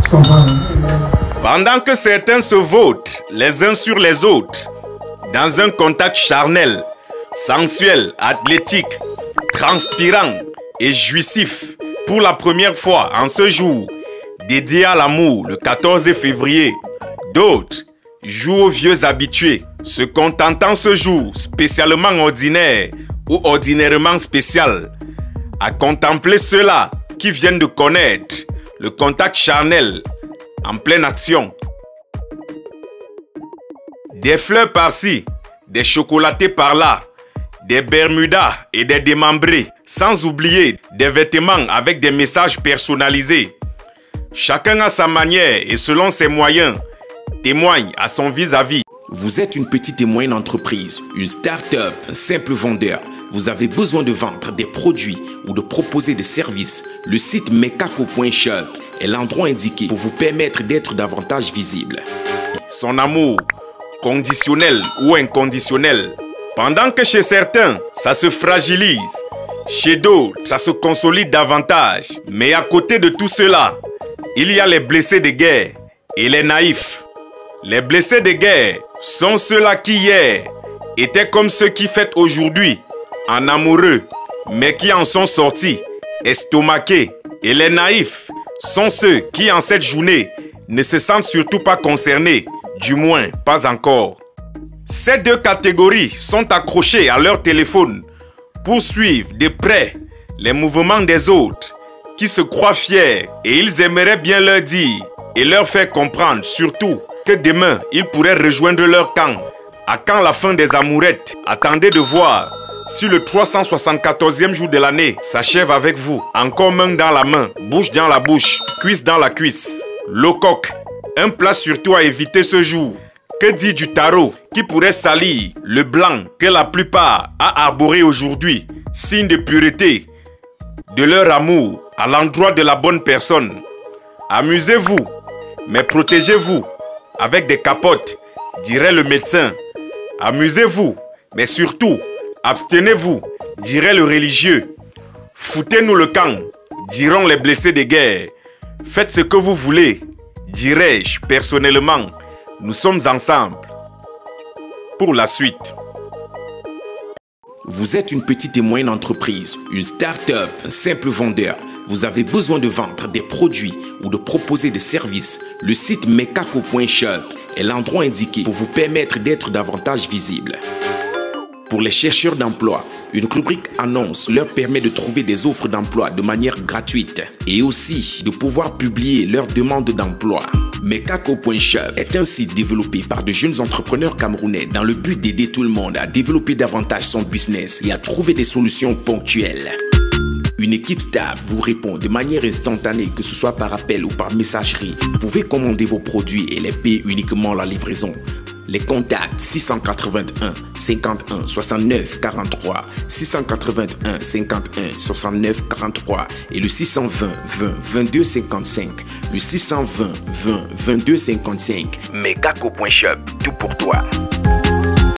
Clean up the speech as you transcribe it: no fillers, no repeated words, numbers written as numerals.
Tu comprends? Pendant que certains se votent les uns sur les autres, dans un contact charnel, sensuel, athlétique, transpirant et jouissif, pour la première fois en ce jour, dédié à l'amour le 14 février, d'autres jouent aux vieux habitués, se contentant ce jour spécialement ordinaire ou ordinairement spécial, à contempler ceux-là qui viennent de connaître le contact charnel en pleine action. Des fleurs par-ci, des chocolatés par-là, des bermudas et des démembrés, sans oublier des vêtements avec des messages personnalisés. Chacun à sa manière et selon ses moyens témoigne à son vis-à-vis. Vous êtes une petite et moyenne entreprise, une start-up, un simple vendeur. Vous avez besoin de vendre des produits ou de proposer des services. Le site mekako.shop est l'endroit indiqué pour vous permettre d'être davantage visible. Son amour, conditionnel ou inconditionnel. Pendant que chez certains, ça se fragilise, chez d'autres, ça se consolide davantage. Mais à côté de tout cela, il y a les blessés de guerre et les naïfs. Les blessés de guerre sont ceux-là qui hier étaient comme ceux qui fêtent aujourd'hui en amoureux, mais qui en sont sortis estomaqués. Et les naïfs sont ceux qui en cette journée ne se sentent surtout pas concernés, du moins pas encore. Ces deux catégories sont accrochées à leur téléphone pour suivre de près les mouvements des autres qui se croient fiers, et ils aimeraient bien leur dire et leur faire comprendre surtout que demain ils pourraient rejoindre leur camp. À quand la fin des amourettes? Attendez de voir si le 374e jour de l'année s'achève avec vous. Encore main dans la main, bouche dans la bouche, cuisse dans la cuisse. Le coq, un plat surtout à éviter ce jour. Que dit du tarot qui pourrait salir le blanc que la plupart a arboré aujourd'hui, signe de pureté de leur amour à l'endroit de la bonne personne? Amusez-vous, mais protégez-vous avec des capotes, dirait le médecin. Amusez-vous, mais surtout, abstenez-vous, dirait le religieux. Foutez-nous le camp, diront les blessés de guerre. Faites ce que vous voulez, dirais-je personnellement. Nous sommes ensemble pour la suite. Vous êtes une petite et moyenne entreprise, une start-up, un simple vendeur. Vous avez besoin de vendre des produits ou de proposer des services. Le site mekako.shop est l'endroit indiqué pour vous permettre d'être davantage visible. Pour les chercheurs d'emploi, une rubrique annonce leur permet de trouver des offres d'emploi de manière gratuite et aussi de pouvoir publier leurs demandes d'emploi. Mekako.shop est un site développé par de jeunes entrepreneurs camerounais dans le but d'aider tout le monde à développer davantage son business et à trouver des solutions ponctuelles. Une équipe stable vous répond de manière instantanée, que ce soit par appel ou par messagerie. Vous pouvez commander vos produits et les payer uniquement la livraison. Les contacts 681 51 69 43, 681 51 69 43 et le 620 20 22 55, le 620 20 22 55. Mekako.shop, tout pour toi.